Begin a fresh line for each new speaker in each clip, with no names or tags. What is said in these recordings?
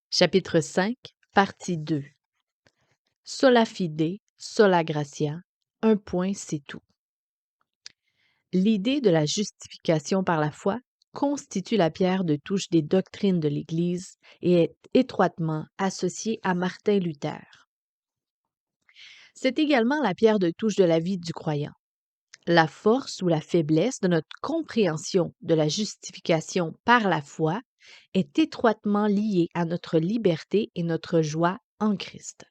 Chapitre 5, partie 2. Sola fide, sola gratia. Un point, c'est tout. L'idée de la justification par la foi constitue la pierre de touche des doctrines de l'Église et est étroitement associée à Martin Luther. C'est également la pierre de touche de la vie du croyant. La force ou la faiblesse de notre compréhension de la justification par la foi est étroitement liée à notre liberté et notre joie en Christ.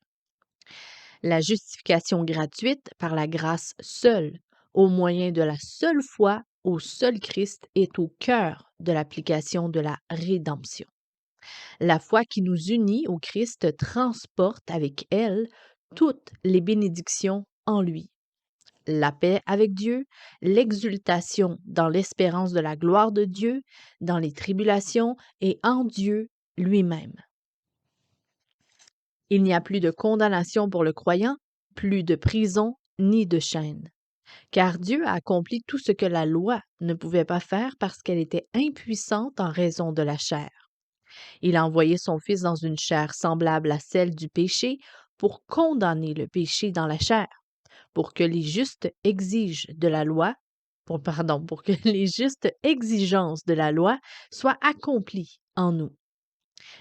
La justification gratuite par la grâce seule, au moyen de la seule foi au seul Christ, est au cœur de l'application de la rédemption. La foi qui nous unit au Christ transporte avec elle toutes les bénédictions en lui. La paix avec Dieu, l'exultation dans l'espérance de la gloire de Dieu, dans les tribulations et en Dieu lui-même. Il n'y a plus de condamnation pour le croyant, plus de prison ni de chaîne. Car Dieu a accompli tout ce que la loi ne pouvait pas faire parce qu'elle était impuissante en raison de la chair. Il a envoyé son Fils dans une chair semblable à celle du péché pour condamner le péché dans la chair, pour que les justes exigent de la loi, pour que les justes exigences de la loi soient accomplies en nous.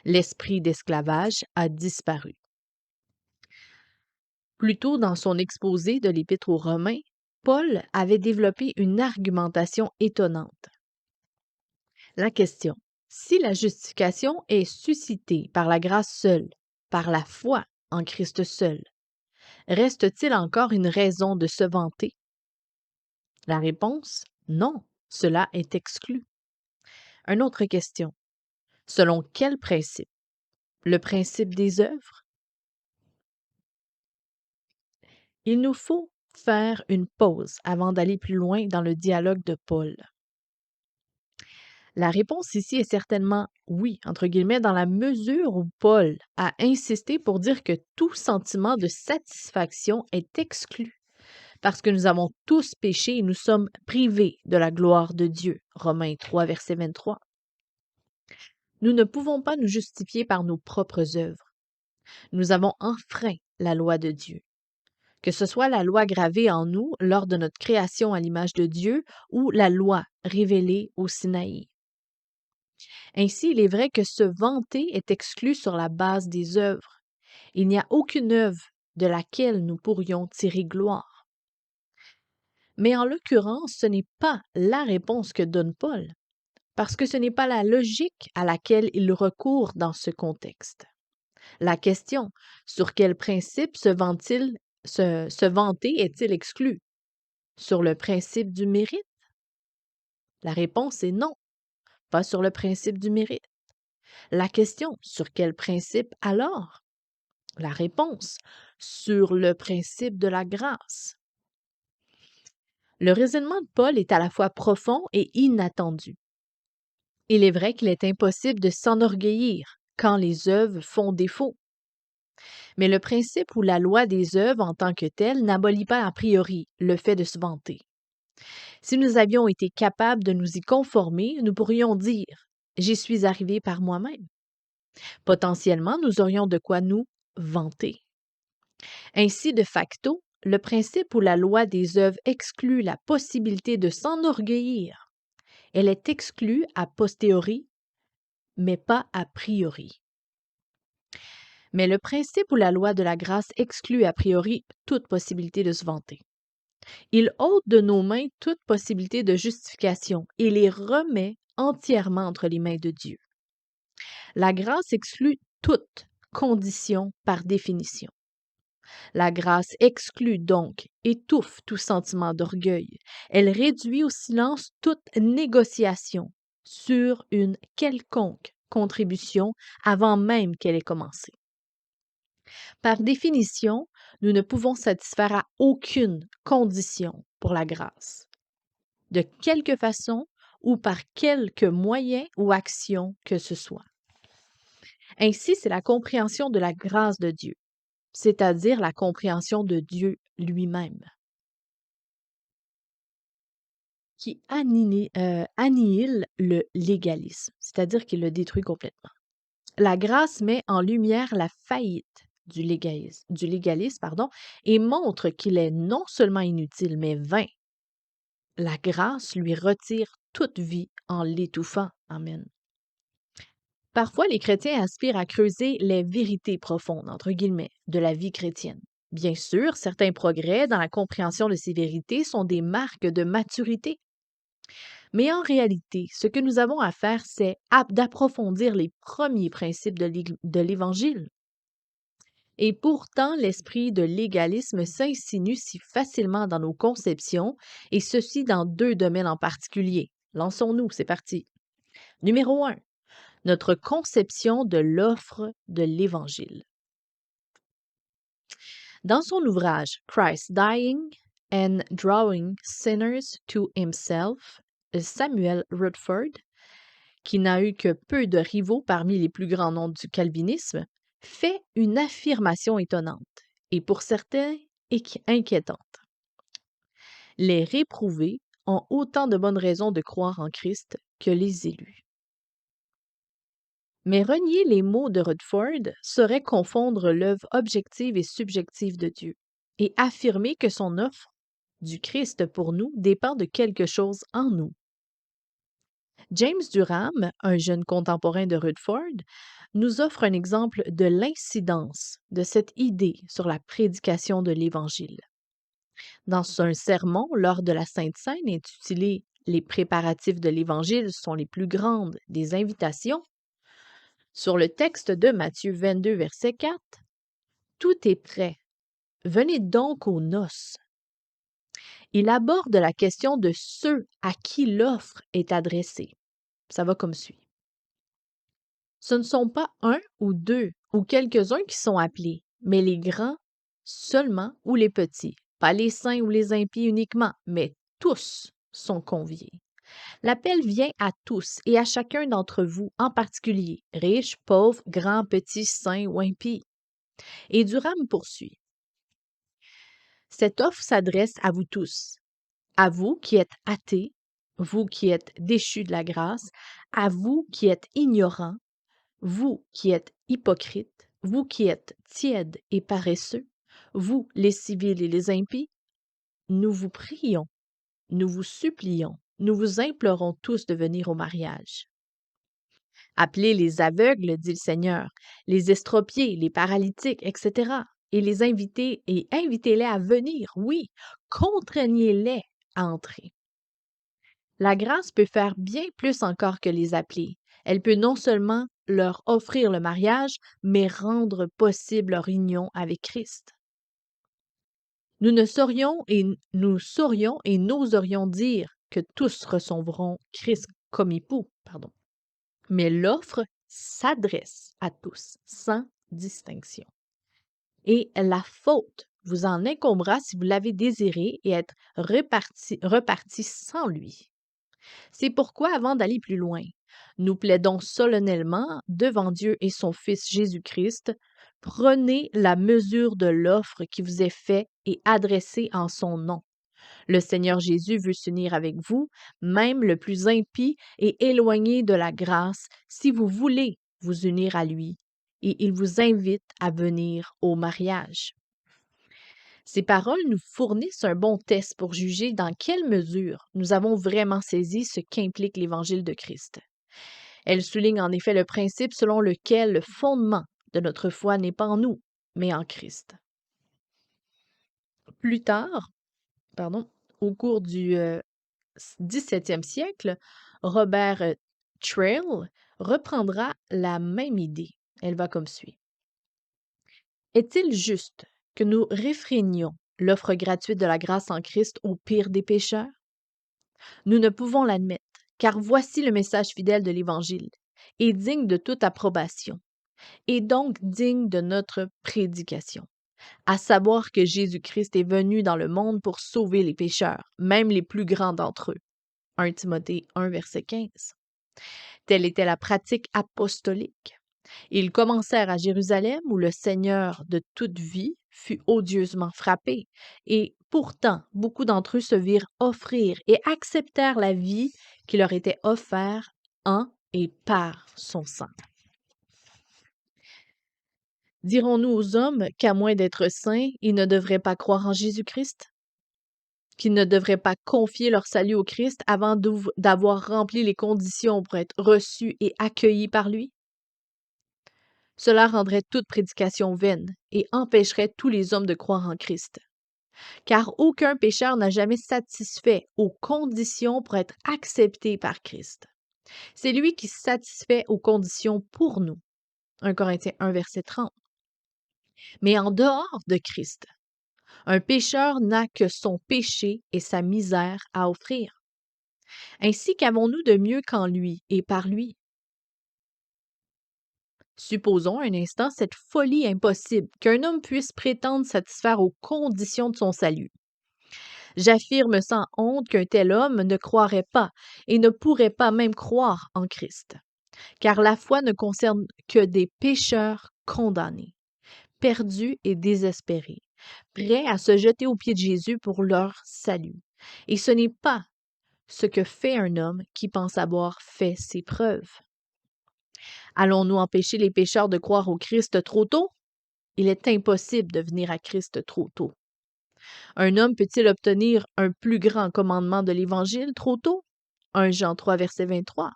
L'esprit d'esclavage a disparu. Plus tôt dans son exposé de l'Épître aux Romains, Paul avait développé une argumentation étonnante. La question: si la justification est suscitée par la grâce seule, par la foi en Christ seul, reste-t-il encore une raison de se vanter? La réponse: non, cela est exclu. Une autre question: selon quel principe? Le principe des œuvres? Il nous faut faire une pause avant d'aller plus loin dans le dialogue de Paul. La réponse ici est certainement oui, entre guillemets, dans la mesure où Paul a insisté pour dire que tout sentiment de satisfaction est exclu, parce que nous avons tous péché et nous sommes privés de la gloire de Dieu. Romains 3, verset 23. Nous ne pouvons pas nous justifier par nos propres œuvres. Nous avons enfreint la loi de Dieu. Que ce soit la loi gravée en nous lors de notre création à l'image de Dieu ou la loi révélée au Sinaï. Ainsi, il est vrai que se vanter est exclu sur la base des œuvres. Il n'y a aucune œuvre de laquelle nous pourrions tirer gloire. Mais en l'occurrence, ce n'est pas la réponse que donne Paul, parce que ce n'est pas la logique à laquelle il recourt dans ce contexte. La question: sur quel principe se vanter est-il exclu? Sur le principe du mérite? La réponse est non, pas sur le principe du mérite. La question: sur quel principe alors? La réponse: sur le principe de la grâce. Le raisonnement de Paul est à la fois profond et inattendu. Il est vrai qu'il est impossible de s'enorgueillir quand les œuvres font défaut. Mais le principe ou la loi des œuvres en tant que telle n'abolit pas a priori le fait de se vanter. Si nous avions été capables de nous y conformer, nous pourrions dire: j'y suis arrivé par moi-même. Potentiellement, nous aurions de quoi nous vanter. Ainsi, de facto, le principe ou la loi des œuvres exclut la possibilité de s'enorgueillir. Elle est exclue a posteriori, mais pas a priori. Mais le principe ou la loi de la grâce exclut a priori toute possibilité de se vanter. Il ôte de nos mains toute possibilité de justification et les remet entièrement entre les mains de Dieu. La grâce exclut toute condition par définition. La grâce exclut donc, étouffe tout sentiment d'orgueil. Elle réduit au silence toute négociation sur une quelconque contribution avant même qu'elle ait commencé. Par définition, nous ne pouvons satisfaire à aucune condition pour la grâce, de quelque façon ou par quelque moyen ou action que ce soit. Ainsi, c'est la compréhension de la grâce de Dieu, c'est-à-dire la compréhension de Dieu lui-même, qui annihile le légalisme, c'est-à-dire qu'il le détruit complètement. La grâce met en lumière la faillite du légalisme, pardon, et montre qu'il est non seulement inutile, mais vain. La grâce lui retire toute vie en l'étouffant. Amen. Parfois, les chrétiens aspirent à creuser les vérités profondes, entre guillemets, de la vie chrétienne. Bien sûr, certains progrès dans la compréhension de ces vérités sont des marques de maturité. Mais en réalité, ce que nous avons à faire, c'est d'approfondir les premiers principes de l'Évangile. Et pourtant, l'esprit de légalisme s'insinue si facilement dans nos conceptions, et ceci dans deux domaines en particulier. Lançons-nous, c'est parti. Numéro 1, notre conception de l'offre de l'Évangile. Dans son ouvrage Christ Dying and Drawing Sinners to Himself, Samuel Rutherford, qui n'a eu que peu de rivaux parmi les plus grands noms du calvinisme, fait une affirmation étonnante et pour certains inquiétante. Les réprouvés ont autant de bonnes raisons de croire en Christ que les élus. Mais renier les mots de Rutherford serait confondre l'œuvre objective et subjective de Dieu et affirmer que son offre du Christ pour nous dépend de quelque chose en nous. James Durham, un jeune contemporain de Rutherford, nous offre un exemple de l'incidence de cette idée sur la prédication de l'Évangile. Dans un sermon lors de la Sainte Seine intitulé Les préparatifs de l'Évangile sont les plus grandes des invitations, sur le texte de Matthieu 22, verset 4, « Tout est prêt. Venez donc aux noces. » Il aborde la question de ceux à qui l'offre est adressée. Ça va comme suit. Ce ne sont pas un ou deux ou quelques-uns qui sont appelés, mais les grands seulement ou les petits, pas les saints ou les impies uniquement, mais tous sont conviés. L'appel vient à tous et à chacun d'entre vous en particulier, riches, pauvres, grands, petits, saints ou impies. Et Durham poursuit. Cette offre s'adresse à vous tous, à vous qui êtes athées, vous qui êtes déchus de la grâce, à vous qui êtes ignorants, vous qui êtes hypocrites, vous qui êtes tièdes et paresseux, vous les civils et les impies, nous vous prions, nous vous supplions, nous vous implorons tous de venir au mariage. Appelez les aveugles, dit le Seigneur, les estropiés, les paralytiques, etc. Et les invitez et invitez-les à venir, oui, contraignez-les à entrer. La grâce peut faire bien plus encore que les appeler. Elle peut non seulement leur offrir le mariage, mais rendre possible leur union avec Christ. Nous saurions et n'oserions dire que tous recevront Christ comme époux, mais l'offre s'adresse à tous, sans distinction. Et la faute vous en incombera si vous l'avez désiré et être reparti sans lui. C'est pourquoi, avant d'aller plus loin, nous plaidons solennellement devant Dieu et son Fils Jésus-Christ, prenez la mesure de l'offre qui vous est faite et adressée en son nom. Le Seigneur Jésus veut s'unir avec vous, même le plus impie et éloigné de la grâce, si vous voulez vous unir à lui, et il vous invite à venir au mariage. Ces paroles nous fournissent un bon test pour juger dans quelle mesure nous avons vraiment saisi ce qu'implique l'Évangile de Christ. Elles soulignent en effet le principe selon lequel le fondement de notre foi n'est pas en nous, mais en Christ. Plus tard, au cours du 17e siècle, Robert Trail reprendra la même idée. Elle va comme suit. Est-il juste que nous réfrénions l'offre gratuite de la grâce en Christ au pire des pécheurs? Nous ne pouvons l'admettre, car voici le message fidèle de l'Évangile, et digne de toute approbation, et donc digne de notre prédication, à savoir que Jésus-Christ est venu dans le monde pour sauver les pécheurs, même les plus grands d'entre eux. 1 Timothée 1, verset 15. Telle était la pratique apostolique. Ils commencèrent à Jérusalem où le Seigneur de toute vie fut odieusement frappé, et pourtant beaucoup d'entre eux se virent offrir et acceptèrent la vie qui leur était offerte en et par son sang. Dirons-nous aux hommes qu'à moins d'être saints, ils ne devraient pas croire en Jésus-Christ? Qu'ils ne devraient pas confier leur salut au Christ avant d'avoir rempli les conditions pour être reçus et accueillis par lui? Cela rendrait toute prédication vaine et empêcherait tous les hommes de croire en Christ. Car aucun pécheur n'a jamais satisfait aux conditions pour être accepté par Christ. C'est lui qui satisfait aux conditions pour nous. 1 Corinthiens 1, verset 30. Mais en dehors de Christ, un pécheur n'a que son péché et sa misère à offrir. Ainsi qu'avons-nous de mieux qu'en lui et par lui? Supposons un instant cette folie impossible qu'un homme puisse prétendre satisfaire aux conditions de son salut. J'affirme sans honte qu'un tel homme ne croirait pas et ne pourrait pas même croire en Christ, car la foi ne concerne que des pécheurs condamnés, perdus et désespérés, prêts à se jeter aux pieds de Jésus pour leur salut. Et ce n'est pas ce que fait un homme qui pense avoir fait ses preuves. Allons-nous empêcher les pécheurs de croire au Christ trop tôt? Il est impossible de venir à Christ trop tôt. Un homme peut-il obtenir un plus grand commandement de l'Évangile trop tôt? 1 Jean 3, verset 23.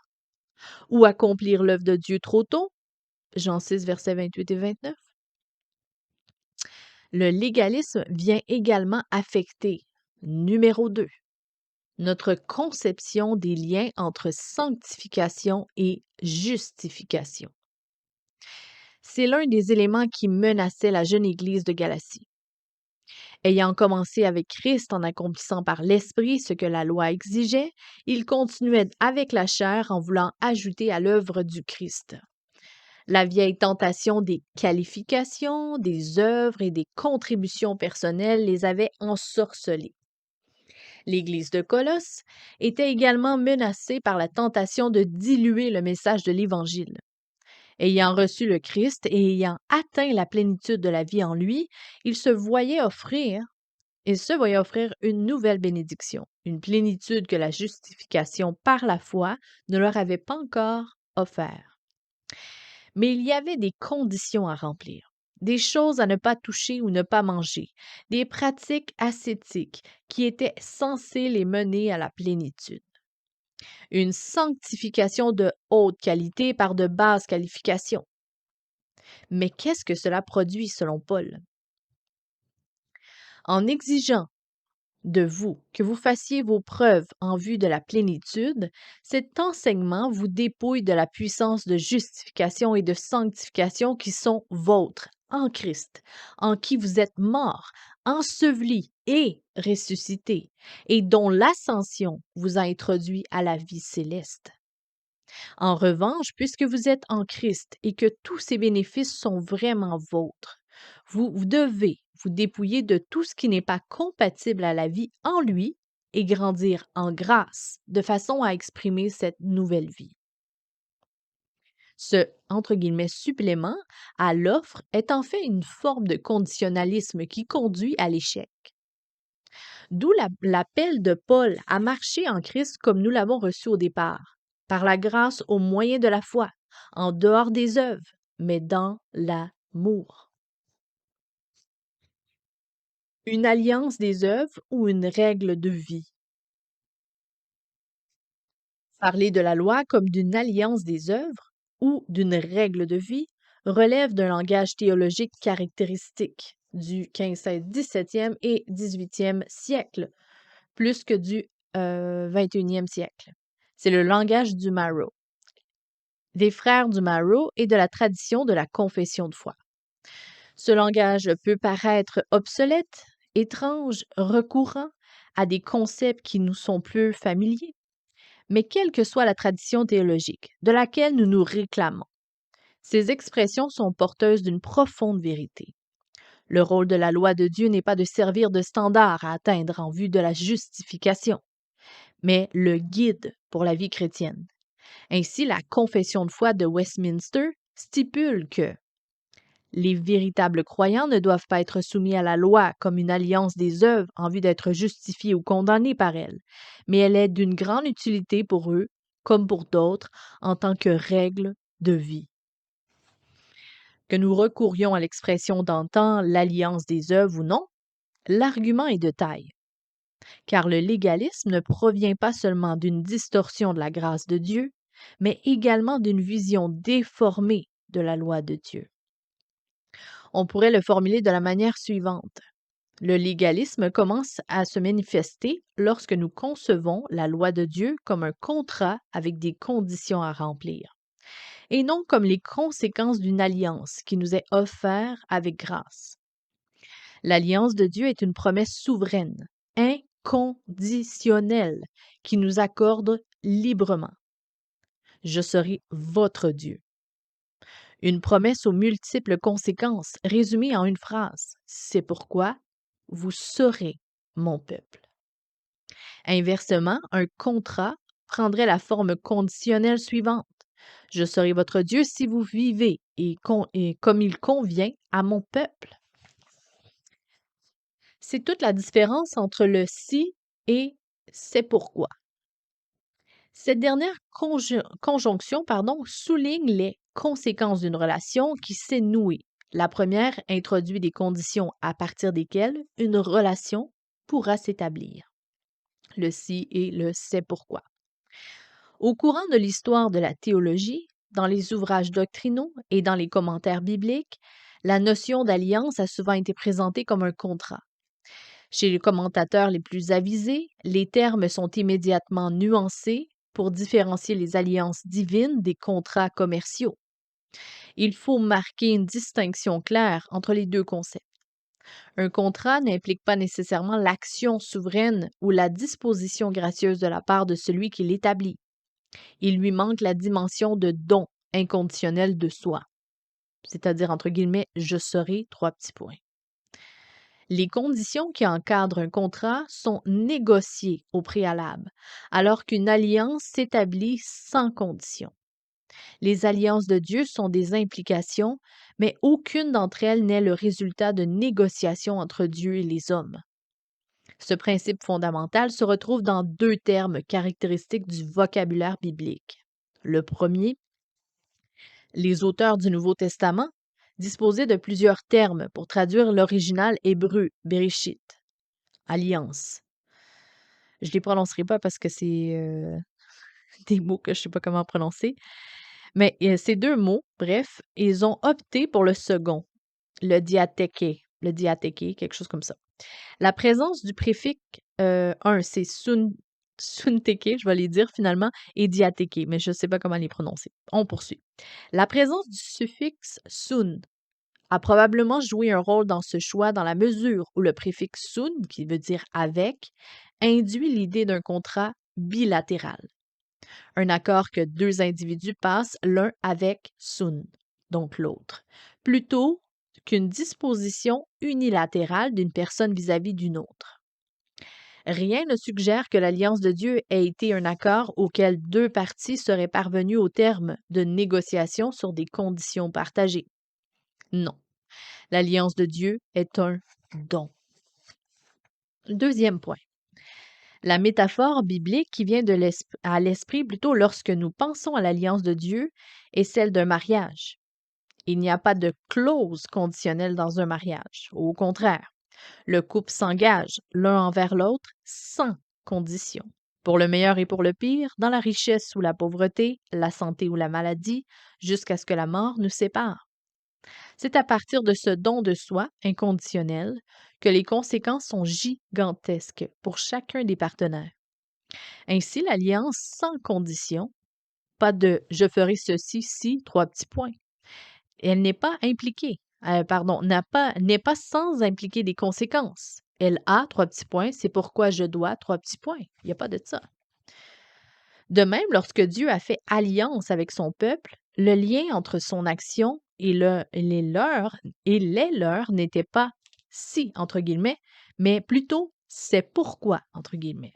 Ou accomplir l'œuvre de Dieu trop tôt? Jean 6, versets 28 et 29. Le légalisme vient également affecter, numéro 2, notre conception des liens entre sanctification et justification. C'est l'un des éléments qui menaçait la jeune Église de Galatie. Ayant commencé avec Christ en accomplissant par l'Esprit ce que la loi exigeait, il continuait avec la chair en voulant ajouter à l'œuvre du Christ. La vieille tentation des qualifications, des œuvres et des contributions personnelles les avait ensorcelés. L'Église de Colosse était également menacée par la tentation de diluer le message de l'Évangile. Ayant reçu le Christ et ayant atteint la plénitude de la vie en lui, ils se voyaient offrir une nouvelle bénédiction, une plénitude que la justification par la foi ne leur avait pas encore offert. Mais il y avait des conditions à remplir, des choses à ne pas toucher ou ne pas manger, des pratiques ascétiques qui étaient censées les mener à la plénitude. Une sanctification de haute qualité par de basses qualifications. Mais qu'est-ce que cela produit selon Paul? En exigeant de vous que vous fassiez vos preuves en vue de la plénitude, cet enseignement vous dépouille de la puissance de justification et de sanctification qui sont vôtres en Christ, en qui vous êtes morts, ensevelis et ressuscités, et dont l'ascension vous a introduit à la vie céleste. En revanche, puisque vous êtes en Christ et que tous ces bénéfices sont vraiment vôtres, vous devez vous dépouiller de tout ce qui n'est pas compatible à la vie en lui et grandir en grâce de façon à exprimer cette nouvelle vie. Ce, entre guillemets, supplément à l'offre est en fait une forme de conditionnalisme qui conduit à l'échec. D'où l'appel de Paul à marcher en Christ comme nous l'avons reçu au départ, par la grâce au moyen de la foi, en dehors des œuvres, mais dans l'amour. Une alliance des œuvres ou une règle de vie. Parler de la loi comme d'une alliance des œuvres ou d'une règle de vie relève d'un langage théologique caractéristique du 15-17e et 18e siècle, plus que du 21e siècle. C'est le langage du Marrow, des frères du Marrow et de la tradition de la confession de foi. Ce langage peut paraître obsolète, étrange, recourant à des concepts qui nous sont peu familiers, mais quelle que soit la tradition théologique de laquelle nous nous réclamons, ces expressions sont porteuses d'une profonde vérité. Le rôle de la loi de Dieu n'est pas de servir de standard à atteindre en vue de la justification, mais le guide pour la vie chrétienne. Ainsi, la Confession de foi de Westminster stipule que les véritables croyants ne doivent pas être soumis à la loi comme une alliance des œuvres en vue d'être justifiés ou condamnés par elle, mais elle est d'une grande utilité pour eux, comme pour d'autres, en tant que règle de vie. Que nous recourions à l'expression d'antan, l'alliance des œuvres ou non, l'argument est de taille, car le légalisme ne provient pas seulement d'une distorsion de la grâce de Dieu, mais également d'une vision déformée de la loi de Dieu. On pourrait le formuler de la manière suivante. Le légalisme commence à se manifester lorsque nous concevons la loi de Dieu comme un contrat avec des conditions à remplir, et non comme les conséquences d'une alliance qui nous est offerte avec grâce. L'alliance de Dieu est une promesse souveraine, inconditionnelle, qui nous accorde librement. Je serai votre Dieu. Une promesse aux multiples conséquences, résumée en une phrase. C'est pourquoi vous serez mon peuple. Inversement, un contrat prendrait la forme conditionnelle suivante. Je serai votre Dieu si vous vivez et comme il convient à mon peuple. C'est toute la différence entre le si et c'est pourquoi. Cette dernière conjonction souligne les conséquences d'une relation qui s'est nouée. La première introduit des conditions à partir desquelles une relation pourra s'établir. Le si et le c'est pourquoi. Au courant de l'histoire de la théologie, dans les ouvrages doctrinaux et dans les commentaires bibliques, la notion d'alliance a souvent été présentée comme un contrat. Chez les commentateurs les plus avisés, les termes sont immédiatement nuancés pour différencier les alliances divines des contrats commerciaux. Il faut marquer une distinction claire entre les deux concepts. Un contrat n'implique pas nécessairement l'action souveraine ou la disposition gracieuse de la part de celui qui l'établit. Il lui manque la dimension de don inconditionnel de soi, c'est-à-dire, entre guillemets, je serai, trois petits points. Les conditions qui encadrent un contrat sont négociées au préalable, alors qu'une alliance s'établit sans condition. Les alliances de Dieu sont des implications, mais aucune d'entre elles n'est le résultat de négociations entre Dieu et les hommes. Ce principe fondamental se retrouve dans deux termes caractéristiques du vocabulaire biblique. Le premier, les auteurs du Nouveau Testament disposaient de plusieurs termes pour traduire l'original hébreu Bereshit, alliance. Je ne les prononcerai pas parce que c'est des mots que je ne sais pas comment prononcer. Mais ces deux mots, bref, ils ont opté pour le second, le diatheke, quelque chose comme ça. La présence du préfixe un, c'est sunteke, je vais les dire finalement, et diatheke, mais je ne sais pas comment les prononcer. On poursuit. La présence du suffixe sun a probablement joué un rôle dans ce choix dans la mesure où le préfixe sun, qui veut dire avec, induit l'idée d'un contrat bilatéral. Un accord que deux individus passent l'un avec sun, donc l'autre, plutôt qu'une disposition unilatérale d'une personne vis-à-vis d'une autre. Rien ne suggère que l'alliance de Dieu ait été un accord auquel deux parties seraient parvenues au terme de négociations sur des conditions partagées. Non. L'alliance de Dieu est un don. Deuxième point. La métaphore biblique qui vient à l'esprit plutôt lorsque nous pensons à l'alliance de Dieu est celle d'un mariage. Il n'y a pas de clause conditionnelle dans un mariage. Au contraire, le couple s'engage l'un envers l'autre sans condition. Pour le meilleur et pour le pire, dans la richesse ou la pauvreté, la santé ou la maladie, jusqu'à ce que la mort nous sépare. C'est à partir de ce don de soi inconditionnel que les conséquences sont gigantesques pour chacun des partenaires. Ainsi, l'alliance sans condition, pas de « je ferai ceci si », trois petits points. Elle n'est pas impliquée, n'est pas sans impliquer des conséquences. Elle a, trois petits points, c'est pourquoi je dois, trois petits points. Il n'y a pas de ça. De même, lorsque Dieu a fait alliance avec son peuple, le lien entre son action et les leurs n'était pas si, entre guillemets, mais plutôt c'est pourquoi, entre guillemets.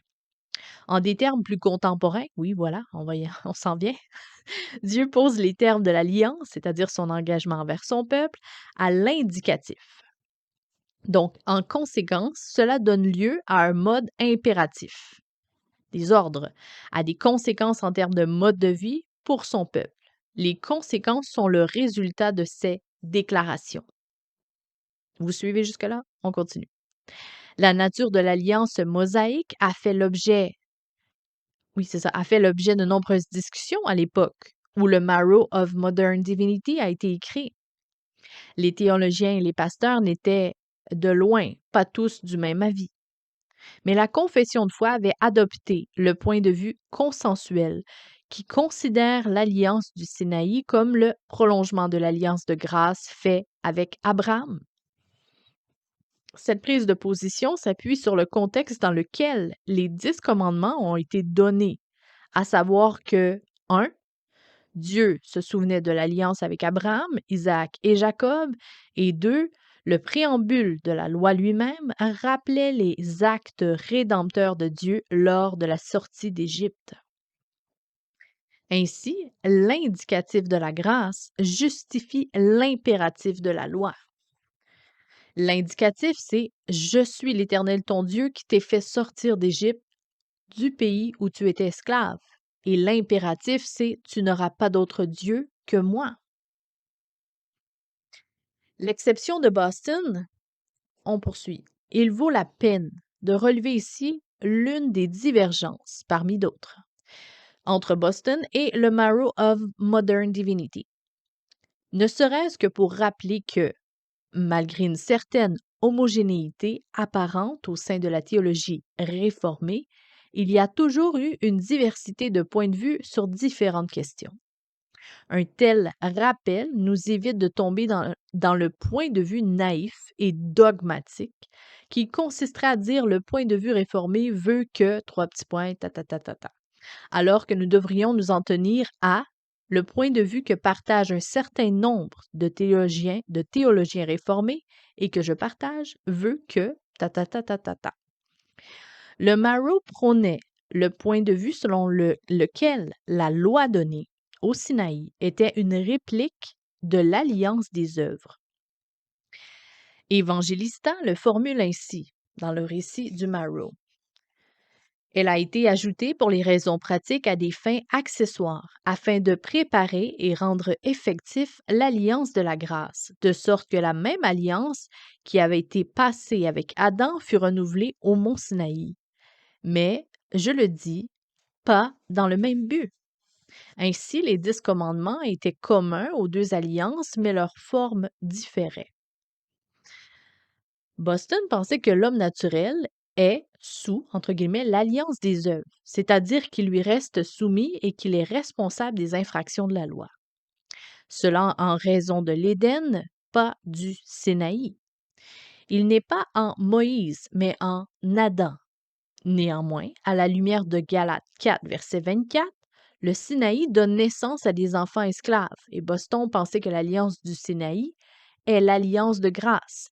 En des termes plus contemporains, oui, voilà, on s'en vient, Dieu pose les termes de l'alliance, c'est-à-dire son engagement envers son peuple, à l'indicatif. Donc, en conséquence, cela donne lieu à un mode impératif, des ordres, à des conséquences en termes de mode de vie pour son peuple. Les conséquences sont le résultat de ces déclaration. Vous suivez jusque-là? On continue. La nature de l'alliance mosaïque a fait l'objet, oui, c'est ça, a fait l'objet de nombreuses discussions à l'époque où le Marrow of Modern Divinity a été écrit. Les théologiens et les pasteurs n'étaient de loin pas tous du même avis. Mais la confession de foi avait adopté le point de vue consensuel qui considère l'alliance du Sinaï comme le prolongement de l'alliance de grâce fait avec Abraham. Cette prise de position s'appuie sur le contexte dans lequel les 10 commandements ont été donnés, à savoir que 1. Dieu se souvenait de l'alliance avec Abraham, Isaac et Jacob, et 2. Le préambule de la loi lui-même rappelait les actes rédempteurs de Dieu lors de la sortie d'Égypte. Ainsi, l'indicatif de la grâce justifie l'impératif de la loi. L'indicatif, c'est Je suis l'Éternel ton Dieu qui t'ai fait sortir d'Égypte, du pays où tu étais esclave. Et l'impératif, c'est Tu n'auras pas d'autre Dieu que moi. L'exception de Boston, on poursuit. Il vaut la peine de relever ici l'une des divergences, parmi d'autres, entre Boston et le Marrow of Modern Divinity. Ne serait-ce que pour rappeler que, malgré une certaine homogénéité apparente au sein de la théologie réformée, il y a toujours eu une diversité de points de vue sur différentes questions. Un tel rappel nous évite de tomber dans le point de vue naïf et dogmatique qui consisterait à dire le point de vue réformé veut que, trois petits points, alors que nous devrions nous en tenir à le point de vue que partage un certain nombre de théologiens réformés et que je partage veut que Le Marrow prônait le point de vue selon lequel la loi donnée au Sinaï était une réplique de l'alliance des œuvres. Évangélista le formule ainsi dans le récit du Marrow. Elle a été ajoutée pour les raisons pratiques à des fins accessoires, afin de préparer et rendre effectif l'alliance de la grâce, de sorte que la même alliance qui avait été passée avec Adam fut renouvelée au mont Sinaï. Mais, je le dis, pas dans le même but. Ainsi, les 10 commandements étaient communs aux deux alliances, mais leur forme différait. Boston pensait que l'homme naturel est sous, entre guillemets, l'alliance des œuvres, c'est-à-dire qu'il lui reste soumis et qu'il est responsable des infractions de la loi. Cela en raison de l'Éden, pas du Sinaï. Il n'est pas en Moïse, mais en Adam. Néanmoins, à la lumière de Galates 4, verset 24, le Sinaï donne naissance à des enfants esclaves, et Boston pensait que l'alliance du Sinaï est l'alliance de grâce,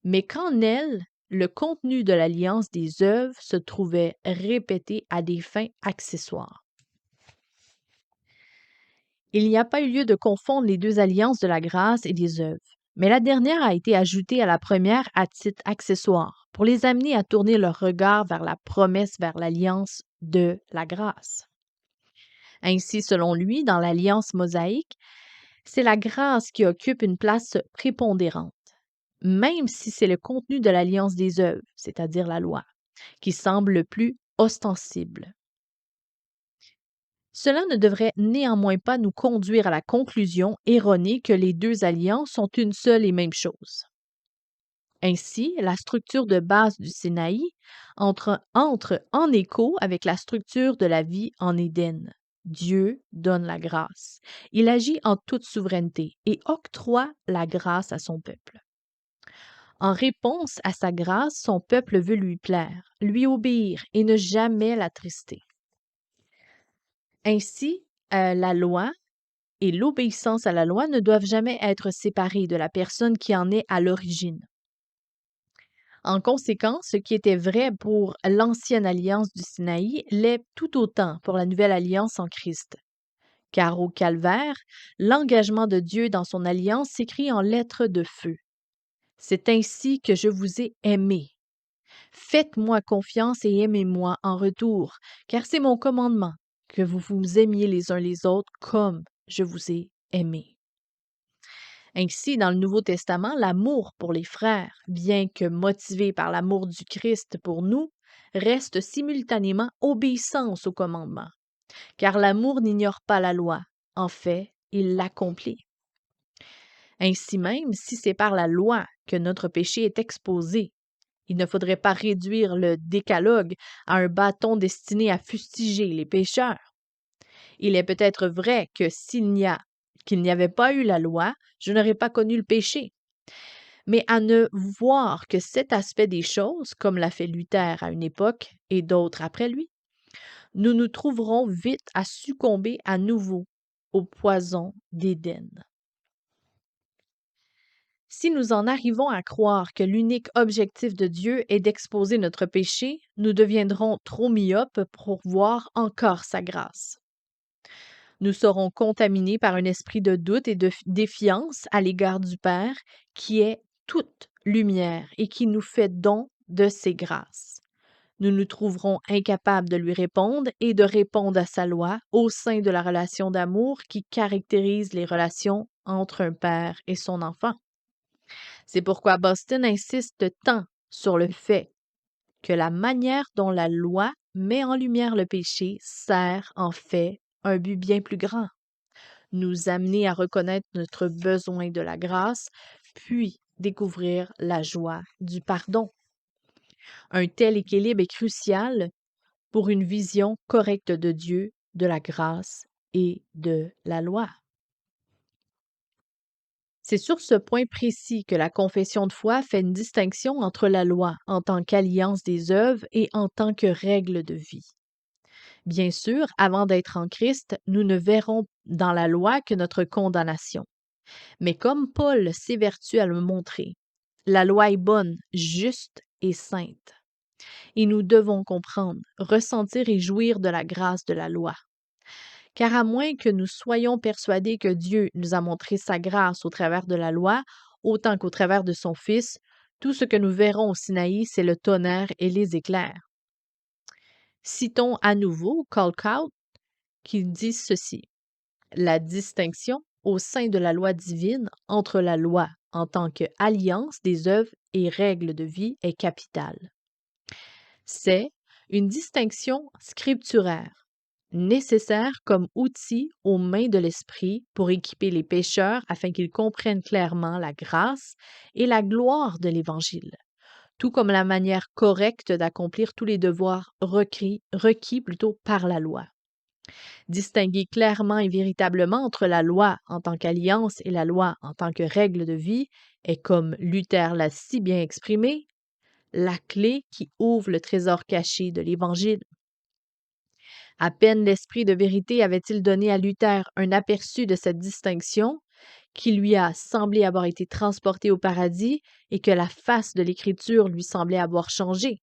mais qu'en elle, le contenu de l'alliance des œuvres se trouvait répété à des fins accessoires. Il n'y a pas eu lieu de confondre les deux alliances de la grâce et des œuvres, mais la dernière a été ajoutée à la première à titre accessoire, pour les amener à tourner leur regard vers la promesse, vers l'alliance de la grâce. Ainsi, selon lui, dans l'alliance mosaïque, c'est la grâce qui occupe une place prépondérante, même si c'est le contenu de l'alliance des œuvres, c'est-à-dire la loi, qui semble le plus ostensible. Cela ne devrait néanmoins pas nous conduire à la conclusion erronée que les deux alliances sont une seule et même chose. Ainsi, la structure de base du Sinaï entre en écho avec la structure de la vie en Éden. Dieu donne la grâce. Il agit en toute souveraineté et octroie la grâce à son peuple. En réponse à sa grâce, son peuple veut lui plaire, lui obéir et ne jamais l'attrister. Ainsi, la loi et l'obéissance à la loi ne doivent jamais être séparées de la personne qui en est à l'origine. En conséquence, ce qui était vrai pour l'ancienne alliance du Sinaï l'est tout autant pour la nouvelle alliance en Christ. Car au calvaire, l'engagement de Dieu dans son alliance s'écrit en lettres de feu. C'est ainsi que je vous ai aimé. Faites-moi confiance et aimez-moi en retour, car c'est mon commandement, que vous vous aimiez les uns les autres comme je vous ai aimé. Ainsi, dans le Nouveau Testament, l'amour pour les frères, bien que motivé par l'amour du Christ pour nous, reste simultanément obéissance au commandement, car l'amour n'ignore pas la loi. En fait, il l'accomplit. Ainsi même, si c'est par la loi que notre péché est exposé, il ne faudrait pas réduire le décalogue à un bâton destiné à fustiger les pécheurs. Il est peut-être vrai que qu'il n'y avait pas eu la loi, je n'aurais pas connu le péché. Mais à ne voir que cet aspect des choses, comme l'a fait Luther à une époque et d'autres après lui, nous nous trouverons vite à succomber à nouveau au poison d'Éden. Si nous en arrivons à croire que l'unique objectif de Dieu est d'exposer notre péché, nous deviendrons trop myopes pour voir encore sa grâce. Nous serons contaminés par un esprit de doute et de défiance à l'égard du Père, qui est toute lumière et qui nous fait don de ses grâces. Nous nous trouverons incapables de lui répondre et de répondre à sa loi au sein de la relation d'amour qui caractérise les relations entre un père et son enfant. C'est pourquoi Boston insiste tant sur le fait que la manière dont la loi met en lumière le péché sert en fait un but bien plus grand, nous amener à reconnaître notre besoin de la grâce, puis découvrir la joie du pardon. Un tel équilibre est crucial pour une vision correcte de Dieu, de la grâce et de la loi. C'est sur ce point précis que la confession de foi fait une distinction entre la loi en tant qu'alliance des œuvres et en tant que règle de vie. Bien sûr, avant d'être en Christ, nous ne verrons dans la loi que notre condamnation. Mais comme Paul s'évertue à le montrer, la loi est bonne, juste et sainte. Et nous devons comprendre, ressentir et jouir de la grâce de la loi. Car à moins que nous soyons persuadés que Dieu nous a montré sa grâce au travers de la loi, autant qu'au travers de son Fils, tout ce que nous verrons au Sinaï, c'est le tonnerre et les éclairs. Citons à nouveau Calcout qui dit ceci. La distinction au sein de la loi divine entre la loi en tant qu'alliance des œuvres et règles de vie est capitale. C'est une distinction scripturaire, nécessaire comme outil aux mains de l'Esprit pour équiper les pécheurs afin qu'ils comprennent clairement la grâce et la gloire de l'Évangile, tout comme la manière correcte d'accomplir tous les devoirs requis plutôt par la loi. Distinguer clairement et véritablement entre la loi en tant qu'alliance et la loi en tant que règle de vie est, comme Luther l'a si bien exprimé, la clé qui ouvre le trésor caché de l'Évangile. À peine l'Esprit de vérité avait-il donné à Luther un aperçu de cette distinction, qui lui a semblé avoir été transporté au paradis et que la face de l'Écriture lui semblait avoir changé.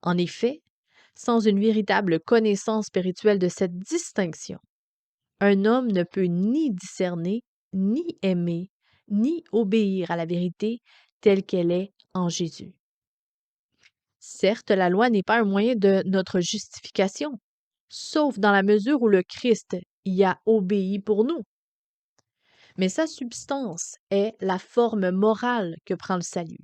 En effet, sans une véritable connaissance spirituelle de cette distinction, un homme ne peut ni discerner, ni aimer, ni obéir à la vérité telle qu'elle est en Jésus. Certes, la loi n'est pas un moyen de notre justification, sauf dans la mesure où le Christ y a obéi pour nous. Mais sa substance est la forme morale que prend le salut.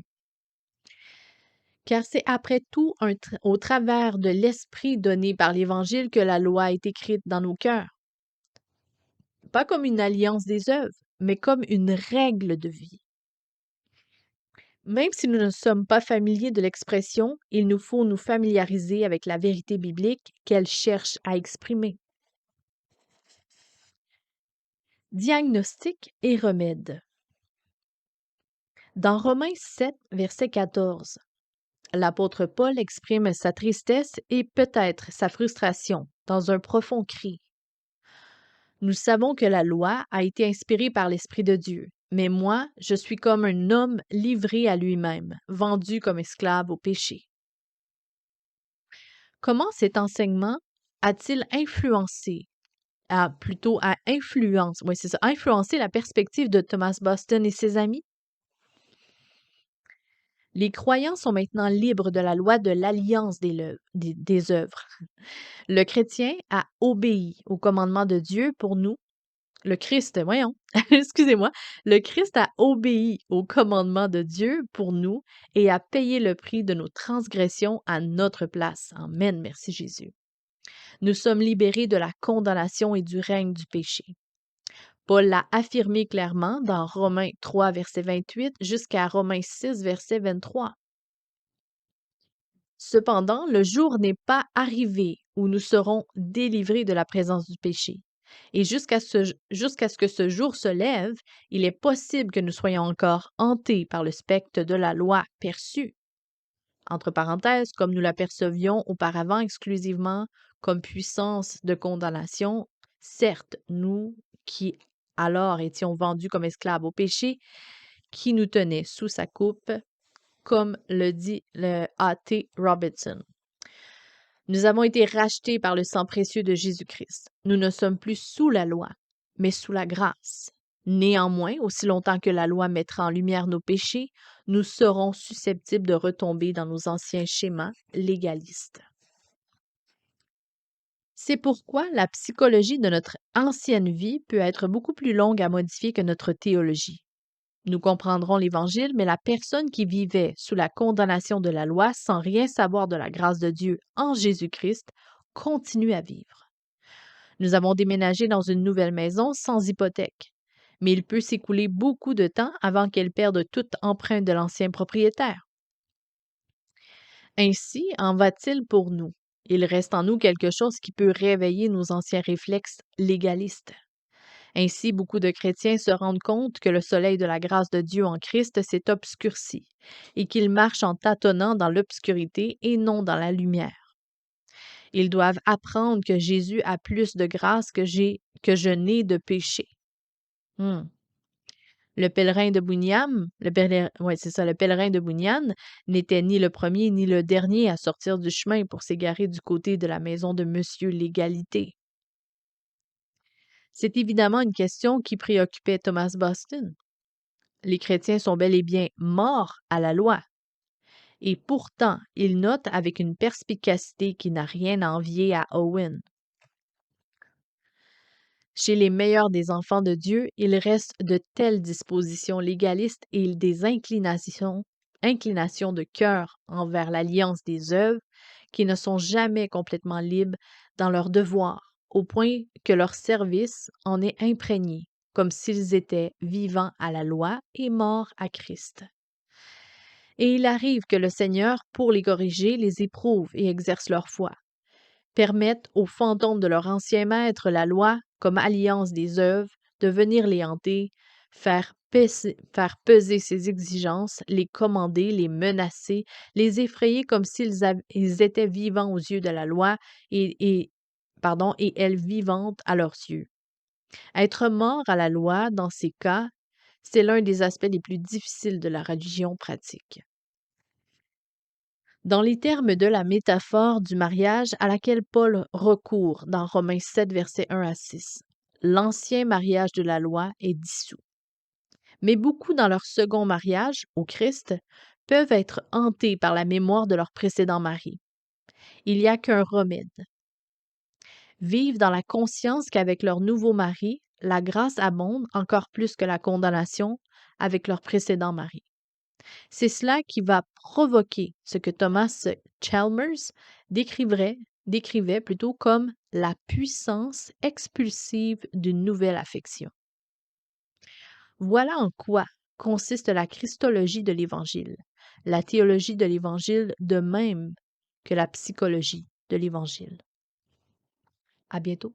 Car c'est après tout au travers de l'Esprit donné par l'Évangile que la loi est écrite dans nos cœurs. Pas comme une alliance des œuvres, mais comme une règle de vie. Même si nous ne sommes pas familiers de l'expression, il nous faut nous familiariser avec la vérité biblique qu'elle cherche à exprimer. Diagnostic et remède. Dans Romains 7, verset 14, l'apôtre Paul exprime sa tristesse et peut-être sa frustration dans un profond cri. Nous savons que la loi a été inspirée par l'Esprit de Dieu, mais moi, je suis comme un homme livré à lui-même, vendu comme esclave au péché. Comment cet enseignement a-t-il influencé la perspective de Thomas Boston et ses amis? Les croyants sont maintenant libres de la loi de l'alliance des œuvres. Le chrétien a obéi au commandement de Dieu pour nous Le Christ, voyons, excusez-moi, le Christ a obéi au commandement de Dieu pour nous et a payé le prix de nos transgressions à notre place. Amen, merci Jésus. Nous sommes libérés de la condamnation et du règne du péché. Paul l'a affirmé clairement dans Romains 3, verset 28 jusqu'à Romains 6, verset 23. Cependant, le jour n'est pas arrivé où nous serons délivrés de la présence du péché. Et jusqu'à ce que ce jour se lève, il est possible que nous soyons encore hantés par le spectre de la loi perçue. Entre parenthèses, comme nous l'apercevions auparavant exclusivement comme puissance de condamnation, certes, nous qui alors étions vendus comme esclaves au péché, qui nous tenait sous sa coupe, comme le dit le A.T. Robertson. Nous avons été rachetés par le sang précieux de Jésus-Christ. Nous ne sommes plus sous la loi, mais sous la grâce. Néanmoins, aussi longtemps que la loi mettra en lumière nos péchés, nous serons susceptibles de retomber dans nos anciens schémas légalistes. C'est pourquoi la psychologie de notre ancienne vie peut être beaucoup plus longue à modifier que notre théologie. Nous comprendrons l'Évangile, mais la personne qui vivait sous la condamnation de la loi sans rien savoir de la grâce de Dieu en Jésus-Christ continue à vivre. Nous avons déménagé dans une nouvelle maison sans hypothèque, mais il peut s'écouler beaucoup de temps avant qu'elle perde toute empreinte de l'ancien propriétaire. Ainsi en va-t-il pour nous. Il reste en nous quelque chose qui peut réveiller nos anciens réflexes légalistes. Ainsi, beaucoup de chrétiens se rendent compte que le soleil de la grâce de Dieu en Christ s'est obscurci et qu'ils marchent en tâtonnant dans l'obscurité et non dans la lumière. Ils doivent apprendre que Jésus a plus de grâce que je n'ai de péché. Le pèlerin de Bunyan, le pèlerin de Bunyan n'était ni le premier ni le dernier à sortir du chemin pour s'égarer du côté de la maison de Monsieur Légalité. C'est évidemment une question qui préoccupait Thomas Boston. Les chrétiens sont bel et bien morts à la loi. Et pourtant, il note avec une perspicacité qui n'a rien à envier à Owen. Chez les meilleurs des enfants de Dieu, il reste de telles dispositions légalistes et des inclinations de cœur envers l'alliance des œuvres qui ne sont jamais complètement libres dans leur devoir, au point que leur service en est imprégné, comme s'ils étaient vivants à la loi et morts à Christ. Et il arrive que le Seigneur, pour les corriger, les éprouve et exerce leur foi, permettent aux fantômes de leur ancien maître, la loi, comme alliance des œuvres, de venir les hanter, faire peser ses exigences, les commander, les menacer, les effrayer comme ils étaient vivants aux yeux de la loi et elles vivantes à leurs yeux. Être mort à la loi, dans ces cas, c'est l'un des aspects les plus difficiles de la religion pratique. Dans les termes de la métaphore du mariage à laquelle Paul recourt dans Romains 7, versets 1 à 6, l'ancien mariage de la loi est dissous. Mais beaucoup dans leur second mariage, au Christ, peuvent être hantés par la mémoire de leur précédent mari. Il n'y a qu'un remède. Vivent dans la conscience qu'avec leur nouveau mari, la grâce abonde encore plus que la condamnation avec leur précédent mari. C'est cela qui va provoquer ce que Thomas Chalmers décrivait plutôt comme la puissance expulsive d'une nouvelle affection. Voilà en quoi consiste la christologie de l'Évangile, la théologie de l'Évangile de même que la psychologie de l'Évangile. À bientôt.